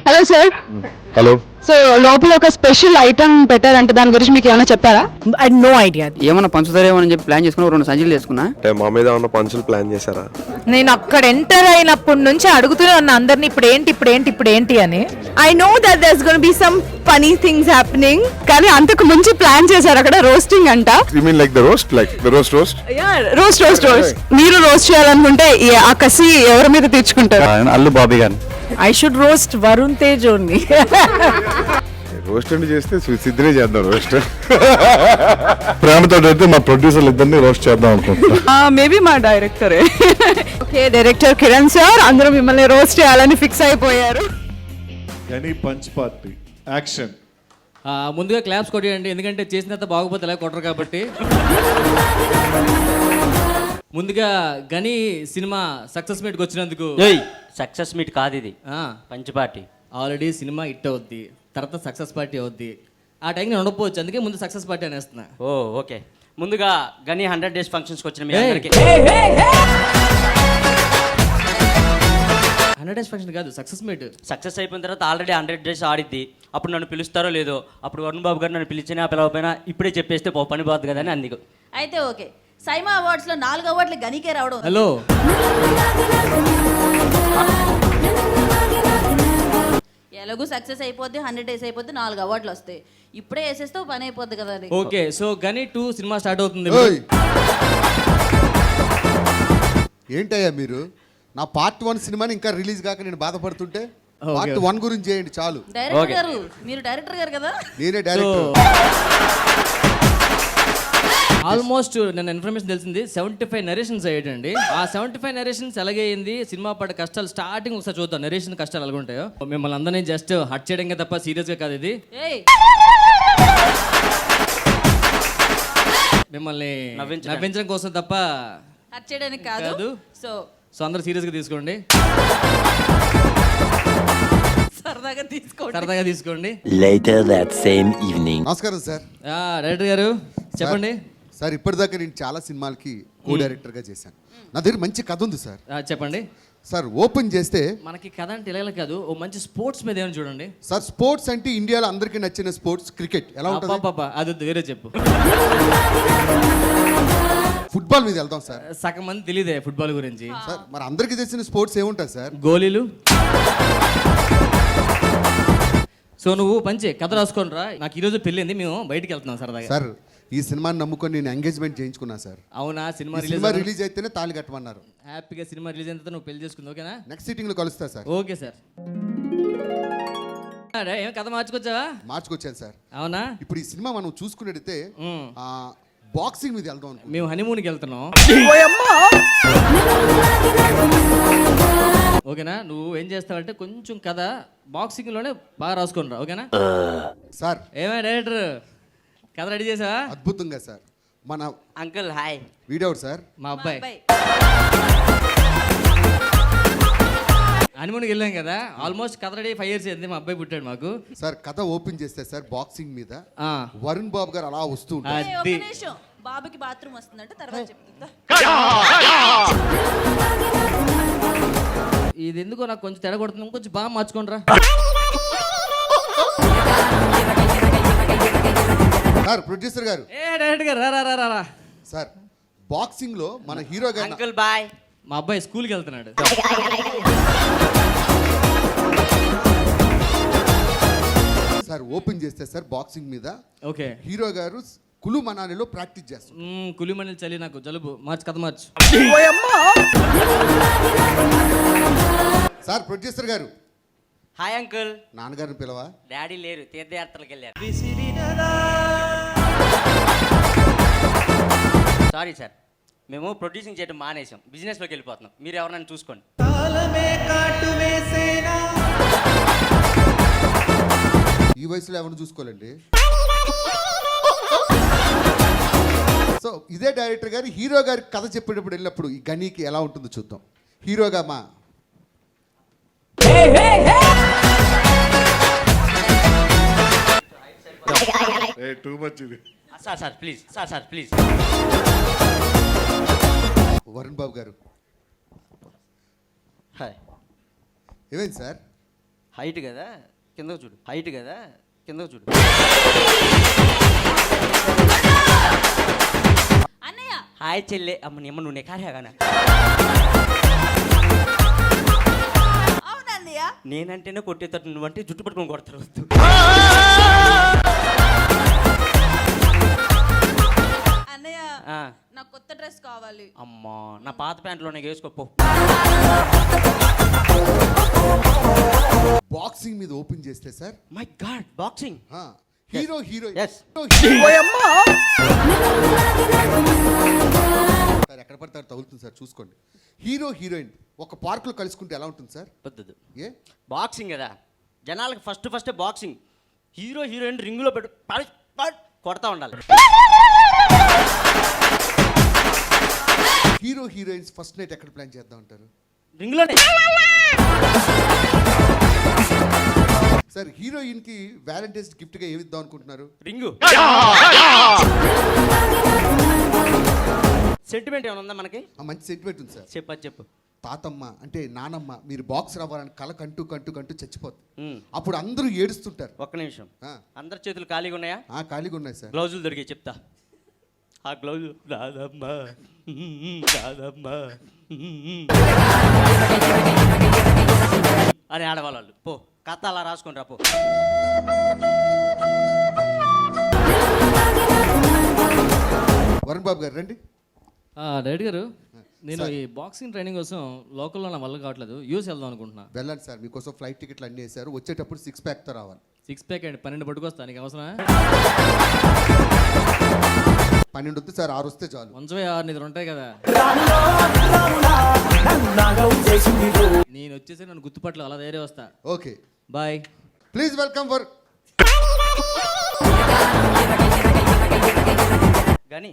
Hello sir. Hello. So లోపల ఒక special item పెట్టారంటే దాని గురించి మీకు ఏమైనా చెప్పారా? I had no idea. ఏమన్నా పంచుతారేమో అని చెప్పి ప్లాన్ చేసుకుని 2 సంచులు చేసుకున్నా. అంటే మా మీద ఉన్న పంచులు ప్లాన్ చేశారా? నేను అక్కడ ఎంటర్ అయినప్పటి నుంచి అడుగుతూనే ఉన్నా అందరిని ఇప్పుడు ఏంటి అని. I know that there's going to be some funny things happening. కానీ అంతకు ముందు ప్లాన్ చేశారు అక్కడ రోస్టింగ్ అంట. You mean like the roast? Like the roast? Roast. మీరు రోస్ట్ చేయాలనుకుంటే ఆ కసి ఎవరి మీద తీర్చుకుంటారు? అల్లు బాబీ గారు. I should roast Varun Tej only. Roast అండి చేస్తే సిద్ధినే చేద్దాం రోస్ట్. ప్రేమతో అయితే మా ప్రొడ్యూసర్లు ఇద్దరిని రోస్ట్ చేద్దాం అనుకుంటున్నా. మేబీ మా డైరెక్టరే. ఓకే, డైరెక్టర్ కిరణ్ సార్ అందరూ మిమ్మల్ని రోస్ట్ చేయాలని ఫిక్స్ అయిపోయారు. Any punch party action. ముందుగా క్లాప్స్ కొట్టేయండి, ఎందుకంటే చేసిన తర్వాత బాగోపోతే ఎలా కొట్టరు కాబట్టి. ముందుగా గని సినిమా సక్సెస్ మీట్కి వచ్చినందుకు. సక్సెస్ మీట్ కాదు ఇది, punch party. Already cinema hit అవుద్ది, తర్వాత సక్సెస్ పార్టీ అవుద్ది. ఆ టైం నేను ఉండకపోవచ్చు, అందుకే ముందు సక్సెస్ పార్టీ అనేస్తున్నా. ఓ ఓకే. ముందుగా గని 100 days ఫంక్షన్స్కి వచ్చిన మీ అందరికీ 100 days ఫంక్షన్ కాదు, సక్సెస్ మీట్. సక్సెస్ అయిపోయిన తర్వాత ఆల్రెడీ 100 days ఆడిద్ది. అప్పుడు నన్ను పిలుస్తారో లేదో, అప్పుడు వరుణ్ బాబు గారు నన్ను పిలిచినా పిలవపోయినా ఇప్పుడే చెప్పేస్తే పని పోతుంది కదా అని అందుకు. అయితే ఓకే, సైమా అవార్డ్స్లో 4 అవార్డులు గనికే రావడం. హలో, ఎలాగూ సక్సెస్ అయిపోద్ది, 100 days అయిపోద్ది, 4 అవార్డులు వస్తాయి. ఇప్పుడే వేసేస్తే పని అయిపోద్ది కదా అది. ఓకే. సో గని 2 సినిమా స్టార్ట్ అవుతుంది. ఏంటయ్యా మీరు నా పార్ట్ 1 సినిమాని ఇంకా రిలీజ్ కాక నేను బాధపడుతుంటే పార్ట్ 1 గురించి చేయండి చాలు. డైరెక్టర్ గారు, మీరు డైరెక్టర్ గారు కదా. నేనే డైరెక్టర్. ఆల్మోస్ట్ నేను ఇన్ఫర్మేషన్ తెలిసింది 75 నరేషన్స్ అయ్యాడండి. ఆ 75 నరేషన్స్ ఎలాగే అయింది, సినిమా పడ్డ కష్టాలు స్టార్టింగ్ ఒకసారి చూద్దాం. నరేషన్ కష్టాలు ఎలాగ ఉంటాయో. మిమ్మల్ని అందరినీ జస్ట్ హట్ చేయడం తప్ప సీరియస్ గా కాదు ఇది. మిమ్మల్ని నవ్వించడం కోసం తప్ప హట్ చేయడానికి కాదు. సో అందరూ సీరియస్ గా తీసుకోండి, సరదాగా తీసుకోండి. Later that same evening. నమస్కారం సార్. డైరెక్టర్ గారు చెప్పండి. సార్ ఇప్పటిదాకా నేను చాలా సినిమాలకి కో డైరెక్టర్గా చేశాను. నా దగ్గర మంచి కథ ఉంది సార్. చెప్పండి సార్. ఓపెన్ చేస్తే మనకి కథ అంటే ఇలా కాదు, ఓ మంచి స్పోర్ట్స్ మీద ఏమైనా చూడండి సార్. స్పోర్ట్స్ అంటే ఇండియాలో అందరికీ నచ్చిన స్పోర్ట్స్ క్రికెట్ ఎలా ఉంటుంది? అది వేరే చెప్పు. ఫుట్బాల్ మీద వెళ్దాం సార్. సగం మంది తెలియదే ఫుట్బాల్ గురించి. సార్ మరి అందరికీ తెలిసిన స్పోర్ట్స్ ఏముంటాయి సార్? గోళీలు. సో నువ్వు పంచే కథ రాసుకోండి రా. నాకు ఈరోజు పెళ్ళింది, మేము బయటికి వెళ్తున్నాం సరదాగా. సార్ ఈ సినిమాని నమ్ముకొని నేను ఎంగేజ్మెంట్ చేయించుకున్నా సార్. అవునా? సినిమా రిలీజ్ అయితేనే తాళి కట్టమన్నారు. హ్యాపీగా సినిమా రిలీజ్ అయిన తర్వాత నువ్వు పెళ్లి చేసుకుంది, ఓకేనా? నెక్స్ట్ సిట్టింగ్ లో కలుస్తా సార్. Okay sir. ఏం కథ మార్చుకొచ్చావా? మార్చుకొచ్చాను సార్. అవునా? ఇప్పుడు ఈ సినిమా మనం చూసుకున్నట్టయితే బాక్సింగ్ మీద వెళ్దాం. మేము హనీమూన్కి వెళ్తున్నాం, ఓకేనా? నువ్వు ఏం చేస్తావంటే కొంచెం కథ బాక్సింగ్ లోనే బాగా రాసుకుని రా, ఓకేనా? సార్ ఏమైనా డైరెక్టర్ కథ రెడీ చేసావా? అద్భుతంగా సార్. మన అంకుల్ హాయ్. వీడియో సార్, మా అబ్బాయి హనీమూన్కి వెళ్ళాం కదా, ఆల్మోస్ట్ కథ రెడీ 5 years అయింది. మా అబ్బాయి పుట్టాడు మాకు. సార్ కథ ఓపెన్ చేస్తే సార్ బాక్సింగ్ మీద వరుణ్ బాబు గారు అలా వస్తూ ఉంటారు. బాబుకి బాత్రూమ్ వస్తుందంటే తర్వాత చెప్తుందా. ఇది ఎందుకో నాకు కొంచెం తెడ కొడుతుంది, కొంచెం బాగా మార్చుకోండి రా. సార్ ప్రొడ్యూసర్ గారు. డైరెక్టర్ గారు రా. సార్ బాక్సింగ్ లో మన హీరో గారు. Uncle bye. మా అబ్బాయి స్కూల్కి వెళ్తున్నాడు. సార్ ఓపెన్ చేస్తే సార్ బాక్సింగ్ మీద ఓకే హీరో గారు కులు మనాలిలో ప్రాక్టీస్ చేస్తారు. కులిమణి చలి నాకు జలుబు, మార్చు కథ మార్చు. సార్ ప్రొడ్యూసర్ గారు. Hi uncle. నాన్నగారిని పిలవా? డాడీ లేరు, తీర్థయాత్రలకు వెళ్ళారు. సారీ సార్, మేము ప్రొడ్యూసింగ్ చేయడం మానేసాం, బిజినెస్లోకి వెళ్ళిపోతున్నాం. మీరు ఎవరైనా చూసుకోండి. ఈ వయసులో ఎవరిని చూసుకోవాలండి? సో ఇదే డైరెక్టర్ గారు హీరో గారి కథ చెప్పేటప్పుడు వెళ్ళినప్పుడు ఈ గనీకి ఎలా ఉంటుందో చూద్దాం. హీరోగా మా టూ మచ్ ఇది. Sir please. Varun Babu garu. Hi. ఏమైంది సార్? హైట్ కదా కిందకు చూడు, హైట్ కదా కిందకు చూడు. అన్నయ్య హాయ్ చెల్లె అమ్మ నీ అమ్మ నువ్వు నెకారేగానా? అవునన్నయ్య. నేనంటేనే కొట్టేటట్టు నువ్వంటే జుట్టు పట్టుకొని కొడతారు. అన్నయ్య ఆ, నాకు కొత్త డ్రెస్ కావాలి. అమ్మా నా పాత ప్యాంట్లోనే వేసుకోపో. బాక్సింగ్ మీద ఓపెన్ చేస్తే sir my God boxing. Hero heroine Yes. Sir ఎక్కడ పడతారు తగులుతుంది సార్ చూసుకోండి. హీరో హీరోయిన్ ఒక పార్క్ లో కలుసుకుంటే ఎలా ఉంటుంది సార్? వద్దు ఏ బాక్సింగ్ కదా జనాలకు ఫస్ట్ బాక్సింగ్. హీరో హీరోయిన్ రింగులో పెట్టు కొడతా ఉండాలి. హీరో హీరోయిన్స్ ఫస్ట్ నైట్ ఎక్కడ ప్లాన్ చేద్దాం అంటారు? రింగులోనే. సార్ హీరోయిన్ కి వ్యాలంటైన్స్ గిఫ్ట్ గా ఏమి ఇద్దాం అనుకుంటున్నారు? రింగు. సెంటిమెంట్ ఏమైనా ఉందా మనకి? మంచి సెంటిమెంట్ ఉంది సార్. చెప్పు. తాతమ్మ అంటే నానమ్మ మీరు బాక్స్ రావాలని కల కంటూ చచ్చిపోతుంది. ఉమ్, అప్పుడు అందరూ ఏడుస్తుంటారు. ఒక్క నిమిషం. ఆ, అందరి చేతులు ఖాళీగా ఉన్నాయా? ఖాళీగా ఉన్నాయి సార్. గ్లౌజులు దొరికాయి చెప్తా. ఆ గ్లౌజ్ రాదమ్మా రాదమ్మా అని ఆడవాళ్ళు. పో కథ అలా రాసుకొని రా పో. వరుణ్ బాబు గారు రండి. డైరెక్ట్ గారు నేను ఈ బాక్సింగ్ ట్రైనింగ్ కోసం లోకల్లో నా వల్ల కావట్లేదు, యూఎస్ వెళ్దాం అనుకుంటున్నా. వెళ్ళండి సార్, మీకోసం ఫ్లైట్ టికెట్లు అన్నీ వేశారు. వచ్చేటప్పుడు 6 ప్యాక్ తో రావాలి. 6 ప్యాక్ అండి 12 పట్టుకొస్తా, నీకు అవసరమా? 12 వద్దు సార్, 6 వస్తే చాలు. 6 నిద్ర ఉంటాయి కదా. నేను వచ్చేసి నన్ను గుర్తుపట్లు అలా ధైర్యం వస్తా. Okay bye. Please welcome for Ghani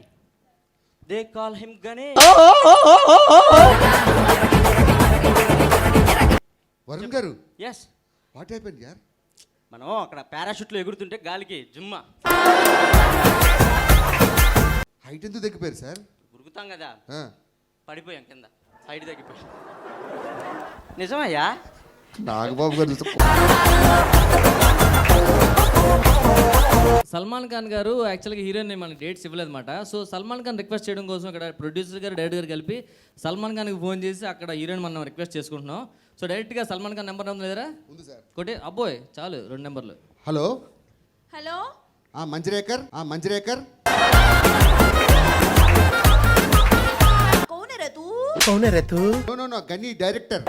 they call him గనే. వరుణ్ గారు ఎస్. వాట్ హ్యాపెండ్ యార్? మనం అక్కడ పారాషూట్లో ఎగురుతుంటే గాలికి జుమ్మా హైట్ ఎందుకు తగ్గిపోయారు సార్? ఉరుకుతాం కదా, ఆ, పడిపోయాం కింద, హైట్ తగ్గిపోయాం. నిజమయ్యా? నాగబాబు గారు సల్మాన్ ఖాన్ గారు యాక్చువల్గా హీరోయిన్ మనకి డేట్స్ ఇవ్వలేదు అనమాట. సో సల్మాన్ ఖాన్ రిక్వెస్ట్ చేయడం కోసం ఇక్కడ ప్రొడ్యూసర్ గారు డైరెక్టర్ గారు కలిపి సల్మాన్ ఖాన్కి ఫోన్ చేసి అక్కడ హీరోయిన్ మనం రిక్వెస్ట్ చేసుకుంటున్నాం. సో డైరెక్ట్గా సల్మాన్ ఖాన్ నెంబర్ ఉంది లేరా? ఉంది సార్. కొట్టే అబ్బోయ్ చాలు 2 నెంబర్లు. Hello hello Manjrekar. మంజరేకర్ కౌన్ రే తూ? No Ghani director.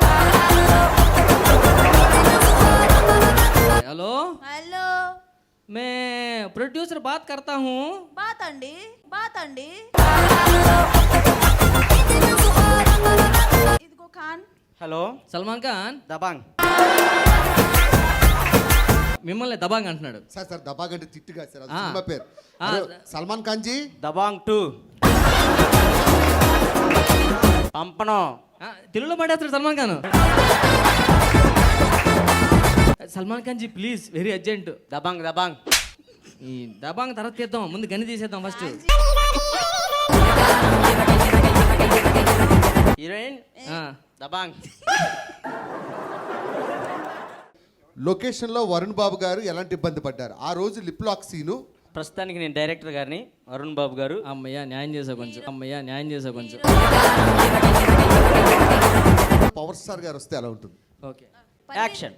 Hello hello मैं प्रोड्यूसर बात करता हूँ. బాత్ అండి ఇదిగో ఖాన్. హలో సల్మాన్ ఖాన్ దబాంగ్. మిమ్మల్ని దబాంగ్ అంటున్నాడు. సార్ దబాగ్ అంటే తిట్టుగా సార్, అది ఆ. సినిమా పేరు. ఆ. హలో, సల్మాన్ ఖాన్ జీ. దబాంగ్ 2 పంపను. తెలుగులో పాడేస్తాడు Salman Khan. Salman Khan ji please very urgent. Dabangg ఈ దబాంగ్ తర్వాత తీద్దాం, ముందు గని తీసేద్దాం ఫస్ట్. హీరోయిన్ దబాంగ్. లొకేషన్ లో వరుణ్ బాబు గారు ఎలాంటి ఇబ్బంది పడ్డారు ఆ రోజు? Lip lock scene. ప్రస్తుతానికి నేను డైరెక్టర్ గారిని, అరుణ్ బాబు గారు. అమ్మయ్య న్యాయం చేసా కొంచెం. పవర్ స్టార్ గారు వస్తే ఎలా ఉంటుంది? Okay action.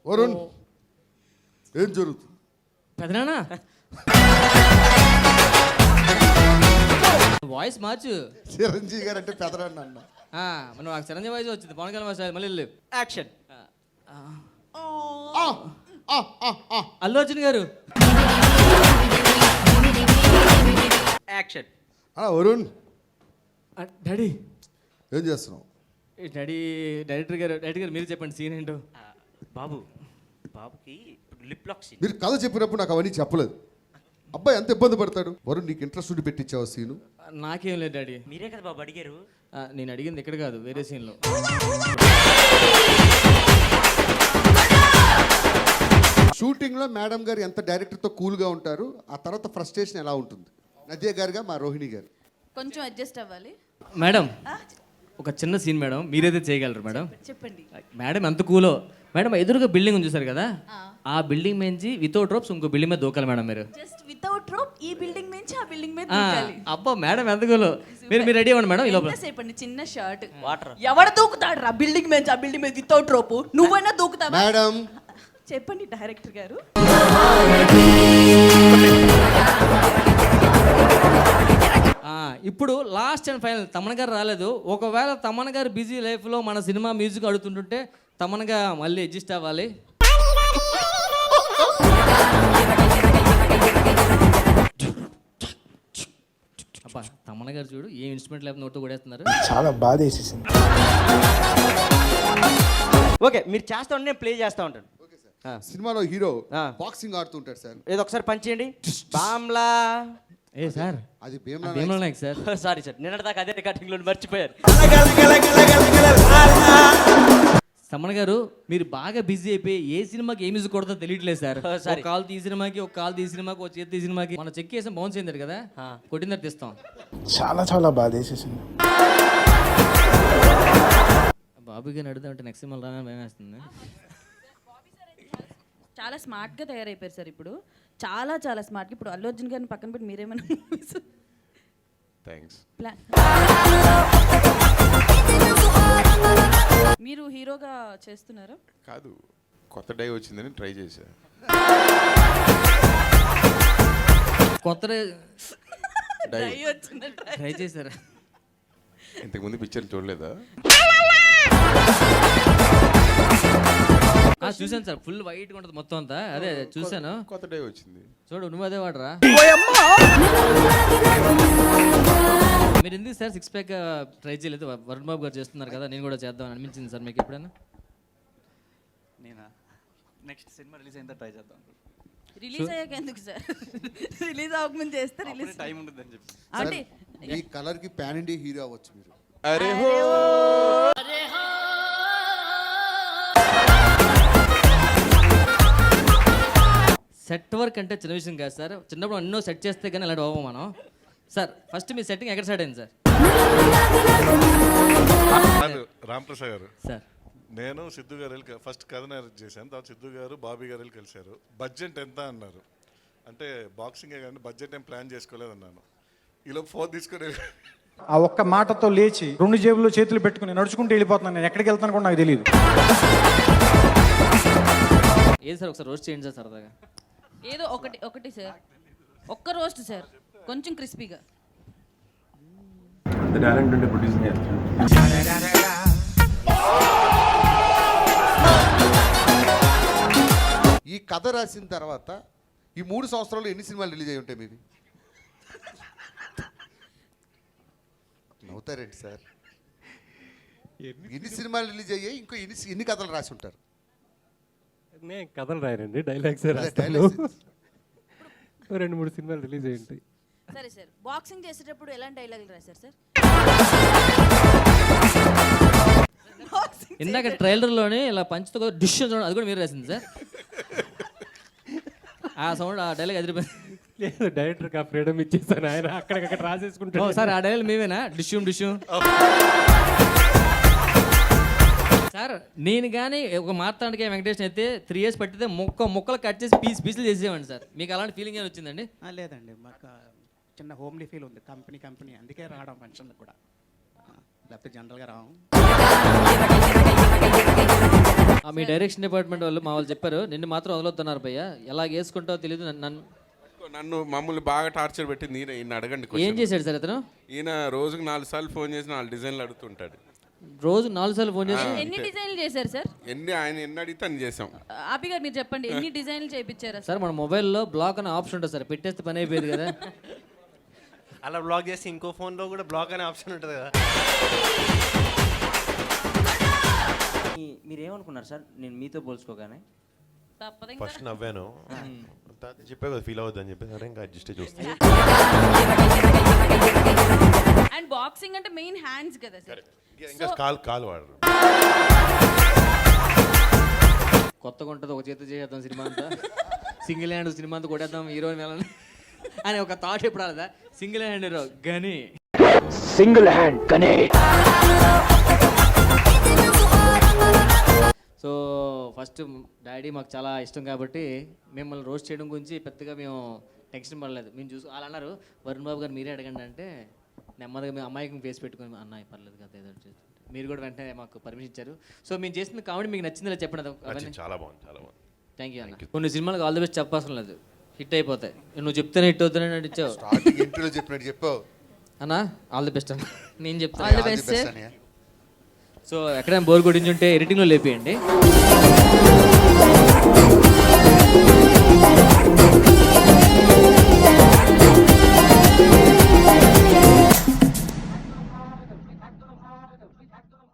వరుణ్ ఏం జరుగుతుంది? పెదనానా వాయిస్ మార్చు. చిరంజీవి గారు అంటే పెదరాన్ని అన్న. మనం ఆ చిరంజీవి వాయిస్ వచ్చింది, పవన్ కళ్యాణ్ వాయిస్ మళ్ళీ వెళ్ళు. యాక్షన్. అల్లు అర్జున్ గారు. యాక్షన్. వరుణ్ డాడీ ఏం చేస్తున్నావు? డైరెక్టర్ గారు మీరు చెప్పండి సీన్ ఏంటో. బాబుకి లిప్ లాక్ సీన్. మీరు కథ చెప్పినప్పుడు నాకు అవన్నీ చెప్పలేదు. అబ్బాయి ఎంత ఇబ్బంది పడతాడు? వరుణ్ నీకు ఇంట్రెస్ట్ ఉండి పెట్టించావు సీను? నాకేం లేదు డాడీ. మీరే కదా బాబు అడిగారు. నేను అడిగింది ఇక్కడ కాదు, వేరే సీన్లో. షూటింగ్ లో మేడం గారు ఎంత డైరెక్టర్ తో కూల్ గా ఉంటారు, ఆ తర్వాత ఫ్రస్ట్రేషన్ ఎలా ఉంటుంది? నదియా గారుగా మా రోహిణి గారు. కొంచెం అడ్జస్ట్ అవ్వాలి. మేడం ఒక చిన్న సీన్ మేడం, మీరైతే చేయగలరు మేడం. చెప్పండి. మేడం ఎంత కూలో మేడం, ఎదురుగా బిల్డింగ్ ఉంది చూసారు కదా, ఆ బిల్డింగ్ నుంచి వితౌట్ రోప్స్ ఇంకో బిల్డింగ్ మీద దూకాలి మేడం మీరు. జస్ట్ వితౌట్ రోప్ ఈ బిల్డింగ్ నుంచి ఆ బిల్డింగ్ మీద ఆ, దూకాలి. అబ్బా మేడం ఎంత కూలో. మీరు రెడీ అవ్వండి మేడం. ఈ లోపల ఎంతసేపు అండి? చిన్న షర్ట్. వాటర్. ఎవడు దూకుతాడు రా బిల్డింగ్ మీద? ఆ బిల్డింగ్ మీద వితౌట్ రోప్ నువ్వైనా దూకుతావా? మేడం చెప్పండి డైరెక్టర్ గారు. ఇప్పుడు లాస్ట్ అండ్ ఫైనల్ తమన్ గారు రాలేదు. ఒకవేళ తమన్ గారు బిజీ లైఫ్లో మన సినిమా మ్యూజిక్ అడుగుతుంటుంటే తమన్గా మళ్ళీ అడ్జస్ట్ అవ్వాలి. అబ్బా తమన్ గారు చూడు ఏ ఇన్స్ట్రుమెంట్ లేకపోతే నోట్తో కొడేస్తున్నారు. చాలా బాధ వేసేసింది. ఓకే, మీరు చేస్తా ఉంటే నేను ప్లే చేస్తా ఉంటాను. సినిమాలో హీరో ఆ. బాక్సింగ్ ఆడుతుంటాడు సార్. ఏదో ఒకసారి పని చేయండి. బామ్లా. ఏ సార్ అది Bheemla Bheemla Nayak sir. Sorry sir, నిన్నటిదాకా అదే రికార్డింగ్లో మర్చిపోయారు. తమన్ గారు మీరు బాగా బిజీ అయిపోయి ఏ సినిమాకి ఏ మ్యూజిక్ కొడతా తెలియట్లేదు సార్. sorry. ఒక కాల్ తీ సినిమాకి, ఒక కాల్ తీ సినిమాకి, ఒక చేతి సినిమాకి మనం చెక్ చేసాం, బౌన్స్ అయింది కదా, కొట్టిన తర్వాత ఇస్తాం. చాలా చాలా బాధ వేసేసింది. బాబు గారిని అడుగుదామంటే నెక్స్ట్ సినిమా రాగానే భయం వేస్తుంది. చాలా స్మార్ట్ గా తయారైపోయారు సార్ ఇప్పుడు. చాలా చాలా స్మార్ట్. ఇప్పుడు అల్లు అర్జున్ గారిని పక్కన పెట్టి మీరేమైనా థ్యాంక్స్. మీరు హీరోగా చేస్తున్నారా? కాదు, కొత్త డై వచ్చిందని ట్రై చేశా. కొత్త డై ట్రై చేశారా? ఇంతకుముందు పిక్చర్ చూడలేదా? చూసాను సార్, ఫుల్ వైట్గా ఉంటుంది మొత్తం అంతా. అదే చూసాను. కొత్త డై వచ్చింది. చూడు నువ్వు అదే వాడరా. మీరు ఎందుకు సార్ సిక్స్ ప్యాక్ ట్రై చేయలేదు? వరుణ్ బాబు గారు చేస్తున్నారు కదా, నేను కూడా చేద్దాం అనిపించింది సార్ మీకు ఎప్పుడైనా? నేనా నెక్స్ట్ సినిమా రిలీజ్ అయిన ట్రై చేద్దాం. రిలీజ్ అయ్యాక ఎందుకు సార్? రిలీజ్ అవ్వకముందు చేస్తే రిలీజ్ టైం ఉంటుంది అని చెప్పి. అంటే ఈ కలర్ కి పాన్ ఇండియా హీరో అవ్వచ్చు మీరు. అరే హో. సెట్ వర్క్ అంటే చిన్న విషయం కాదు సార్. చిన్నప్పుడు ఎన్నో సెట్ చేస్తే కానీ అలాంటి అవ్వం మనం. సార్ ఫస్ట్ మీ సెట్టింగ్ ఎక్కడ స్టార్ట్ అయింది సార్? రామప్రసాద్ గారు, సార్ నేను సిద్ధు గారు వెళ్ళి ఫస్ట్ కథ narrate చేశాను. తర్వాత సిద్ధు గారు బాబీ గారు వెళ్ళి కలిశారు. బడ్జెట్ ఎంత అన్నారు. అంటే బాక్సింగే కానీ బడ్జెట్ ఏం ప్లాన్ చేసుకోలేదు అన్నాను. ఈలోపు ఫోన్ తీసుకుని ఆ ఒక్క మాటతో లేచి 2 జేబుల్లో చేతులు పెట్టుకుని నడుచుకుంటూ వెళ్ళిపోతున్నాను. నేను ఎక్కడికి వెళ్తాను కూడా నాకు తెలియదు. ఏది సార్ ఒకసారి రోస్ట్ చేయండి సార్ సరదాగా. ఏదో ఒకటి సార్, ఒక్క రోస్ట్ సార్, కొంచెం క్రిస్పీగా. ఈ కథ రాసిన తర్వాత ఈ 3 సంవత్సరాలు ఎన్ని సినిమాలు రిలీజ్ అయి ఉంటాయి మీవి? నవ్వుతారేంటి సార్? ఎన్ని సినిమాలు రిలీజ్ అయ్యాయి? ఇంకో ఎన్ని కథలు రాసి ఉంటారు? నేను కథలు రాయనండి, డైలాగ్స్ రాస్తాను. 2-3 సినిమాలు రిలీజ్ అయ్యి ఉంటాయి. సరే సార్, బాక్సింగ్ చేసేటప్పుడు ఎలాంటి డైలాగులు రాశారు సార్? ఇందాక ట్రైలర్లోనే ఇలా పంచుతో డిష్ చూడండి, అది కూడా మీరు రాసింది సార్. ఆ సౌండ్ ఆ డైలాగ్ ఎదిరిపోయింది. లేదు, డైరెక్టర్కి ఆ ఫ్రీడమ్ ఇచ్చేసాను. ఆయన అక్కడికక్కడ రాసేసుకుంటాను. సార్ ఆ డైలాగ్ మేమేనా? డిష్యూమ్ సార్ నేను కానీ ఒక మార్తాండకే వెంకటేష్ అయితే 3 years పట్టితే ముక్కలు కట్ చేసి పీసులు చేసేవాడిని సార్. మీకు అలాంటి ఫీలింగ్ ఏమైనా వచ్చిందండి? లేదండి, మాకు చిన్న హోమ్లీ ఫీల్ ఉంది. కంపెనీ అందుకే రావడం ఫంక్షన్ కూడా, లేకపోతే జనరల్గా రావం. మీ డైరెక్షన్ డిపార్ట్మెంట్ వాళ్ళు మా వాళ్ళు చెప్పారు నిన్ను మాత్రం వదలొద్దన్నారు భయ్య, ఎలా వేసుకుంటావో తెలియదు. నన్ను మమ్మల్ని బాగా టార్చర్ పెట్టింది ఈయన అడగండి. ఏం చేశాడు సార్ అతను? ఈయన రోజుకు 4 సార్లు ఫోన్ చేసి 4 డిజైన్లు అడుగుతుంటాడు. రోజు 4 సార్లు ఫోన్ చేసి ఎన్ని డిజైన్లు చేశారు సార్? ఆయన ఎన్ని అడిగితే అని చేసాం. ఆపి గారు మీరు చెప్పండి, ఎన్ని డిజైన్లు చేయించారా సార్? మన మొబైల్లో బ్లాక్ అనే ఆప్షన్ ఉంటుంది సార్, పెట్టేస్తే పని అయిపోయేది కదా. అలా బ్లాక్ చేసి ఇంకో ఫోన్లో కూడా బ్లాక్ అనే ఆప్షన్ ఉంటుంది కదా. మీరేమనుకున్నారు సార్ నేను మీతో పోల్చుకోగానే? ఫస్ట్ నవ్వాను, చెప్పే కదా ఫీల్ అవుద్దని చెప్పి సరే ఇంకా అడ్జస్ట్ చూస్తాను. అండ్ బాక్సింగ్ అంటే మెయిన్ హ్యాండ్స్ కదా సార్. ఇంకా కాలు వాడరు. కొత్తగా ఉంటుంది, ఒక చేతి చేద్దాం సినిమా అంతా, సింగిల్ హ్యాండ్ సినిమా అంతా కొట్టేద్దాం హీరోయిన్ వెళ్ళని అని ఒక థాట్ ఎప్పుడు రాలేదా? సింగిల్ హ్యాండ్ హీరో గని, Single hand, Ganesh. So first daddy మాకు చాలా ఇష్టం కాబట్టి మిమ్మల్ని రోస్ట్ చేయడం గురించి పెద్దగా మేము టెన్షన్ పడలేదు. మేము వాళ్ళు అన్నారు వరుణ్ బాబు గారు మీరే అడగండి అంటే నెమ్మదిగా మేము అమ్మాయికి ఫేస్ పెట్టుకుని అన్నయ్య పర్లేదు కదా ఏదో చేస్తుంటే మీరు కూడా వెంటనే మాకు పర్మిషన్ ఇచ్చారు. సో మేము చేసిన కామెడీ మీకు నచ్చిందిలా చెప్పండి. చాలా బాగుంది, చాలా బాగుంది. థ్యాంక్ యూ అన్న. కొన్ని సినిమాలకు ఆల్ ది బెస్ట్ చెప్పవసరం లేదు, హిట్ అయిపోతాయి. నువ్వు చెప్తేనే హిట్ అవుతానే నడిచావు. స్టార్టింగ్ ఇంటర్వ్యూలో చెప్పినట్టు చెప్పావు అన్నా ఆల్ ది బెస్ట్ అన్న. నేను చెప్తాను all the best sir. So ఎక్కడైనా బోర్ కొట్టించుంటే ఎడిటింగ్లో లేపేయండి.